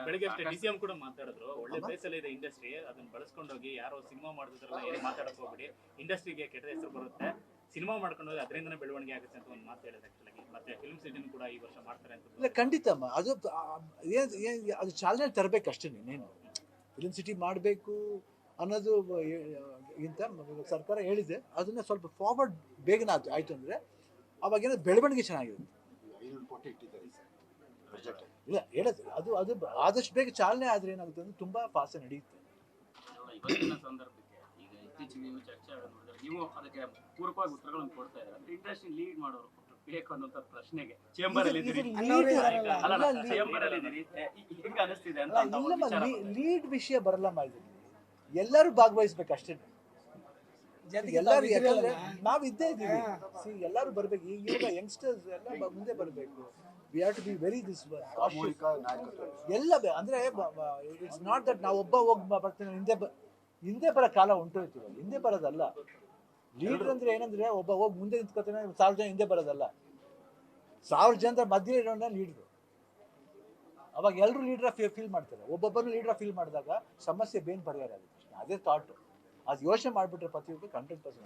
ಬೆಳಿಗ್ಗೆ ಅಷ್ಟೇ ಡಿಸಿಎಂ ಕೂಡ ಮಾತಾಡಿದ್ರು, ಒಳ್ಳೆ ಪ್ಲೇಸ್ ಅಲ್ಲಿ ಇದೆ ಇಂಡಸ್ಟ್ರಿ, ಅದನ್ನ ಬಳಸ್ಕೊಂಡೋಗಿ ಯಾರೋ ಸಿನಿಮಾ ಮಾಡಿದ್ರಲ್ಲ ಏನು ಮಾತಾಡಕ್ ಹೋಗ್ಬಿಡಿ, ಇಂಡಸ್ಟ್ರಿಗೆ ಕೆಟ್ಟ ಹೆಸರು ಬರುತ್ತೆ, ಸಿನಿಮಾ ಮಾಡ್ಕೊಂಡು ಹೋಗಿ ಅದರಿಂದನೇ ಬೆಳವಣಿಗೆ ಆಗುತ್ತೆ ಅಂತ ಒಂದು ಮಾತು ಹೇಳಿದೆ ಆಕ್ಚುಲಿ. ಮತ್ತೆ ಫಿಲ್ಮ್ ಸಿಟಿನೂ ಕೂಡ ಈ ವರ್ಷ ಮಾಡ್ತಾರೆ ಅಂತ. ಇಲ್ಲ ಖಂಡಿತಮ್ಮ, ಅದು ಅದು ಚಾಲನೆ ತರಬೇಕು ಅಷ್ಟೇ. ನೀನೇನು ಫಿಲ್ಮ್ ಸಿಟಿ ಮಾಡಬೇಕು ಅನ್ನೋದು ಇಂತ ಸರ್ಕಾರ ಹೇಳಿದೆ, ಅದನ್ನ ಸ್ವಲ್ಪ ಫಾರ್ವರ್ಡ್ ಬೇಗನೆ ಆಯ್ತು ಅಂದರೆ ಅವಾಗೇನೋ ಬೆಳವಣಿಗೆ ಚೆನ್ನಾಗಿರುತ್ತೆ. ಇಲ್ಲ ಹೇಳೋದು ಅದು ಅದು ಆದಷ್ಟು ಬೇಗ ಚಾಲನೆ ಆದರೆ ಏನಾಗುತ್ತೆ ಅಂದ್ರೆ ತುಂಬ ಫಾಸ್ಟ್ ನಡೆಯುತ್ತೆ. ಇವತ್ತಿನ ಸಂದರ್ಭಕ್ಕೆ ಈಗ ಇತ್ತೀಚೆಗೆ ನೀವು ಚರ್ಚೆ ಆಗೋದು ನೋಡಿದ್ರೆ ನೀವು ಅದಕ್ಕೆ ಪೂರಕವಾಗಿ ಉತ್ತರಗಳನ್ನು ಕೊಡ್ತಾ ಇದ್ದಾರೆ. ಅಂದ್ರೆ ಇಂಡಸ್ಟ್ರಿ ಲೀಡ್ ಮಾಡೋರು ಬೇಕು ಅನ್ನೋಂಥ ಪ್ರಶ್ನೆಗೆ ಚೇಂಬರ್ ಅಲ್ಲಿ ಹೆಂಗ ಅನಿಸ್ತಿದೆ ಅಂತ. ಲೀಡ್ ವಿಷಯ ಬರಲ್ಲಮ್ಮ, ಇದು ಎಲ್ಲರೂ ಭಾಗವಹಿಸ್ಬೇಕು ಅಷ್ಟೇ. ಎಲ್ಲರೂ ಯಾಕಂದ್ರೆ ನಾವು ಇದ್ದೇ ಇದ್ದೀವಿ, ಎಲ್ಲರೂ ಬರ್ಬೇಕು. ಈಗ ಯಂಗ್ಸ್ಟರ್ಸ್ ಎಲ್ಲ ಮುಂದೆ ಬರಬೇಕು. We have to be very this ಎಲ್ಲ ಅಂದ್ರೆ ಇಟ್ಸ್ ನಾಟ್ ದಟ್ ನಾವು ಒಬ್ಬ ಹೋಗಿ ಬರ್ತೀನಿ ಹಿಂದೆ ಬರೋ ಕಾಲ ಹೊಂಟೋಯ್ತು. ಹಿಂದೆ ಬರೋದಲ್ಲ ಲೀಡರ್ ಅಂದ್ರೆ. ಏನಂದ್ರೆ ಒಬ್ಬ ಹೋಗಿ ಮುಂದೆ ನಿಂತ್ಕೊತಾನೆ, 1000 ಜನ ಹಿಂದೆ ಬರೋದಲ್ಲ. 1000 ಜನರ ಮಧ್ಯೆ ಇರೋಣ ಲೀಡ್ರು. ಅವಾಗ ಎಲ್ಲರೂ ಲೀಡ್ರ ಫೀಲ್ ಮಾಡ್ತಾರೆ. ಒಬ್ಬೊಬ್ಬರು ಲೀಡ್ರ ಫೀಲ್ ಮಾಡಿದಾಗ ಸಮಸ್ಯೆ ಬೇನ್ ಪರಿಹಾರ ಆಗುತ್ತೆ. ಅದೇ ಥಾಟ್, ಅದು ಯೋಚನೆ ಮಾಡಿಬಿಟ್ರೆ ಪ್ರತಿಯೊಬ್ಬರು 100%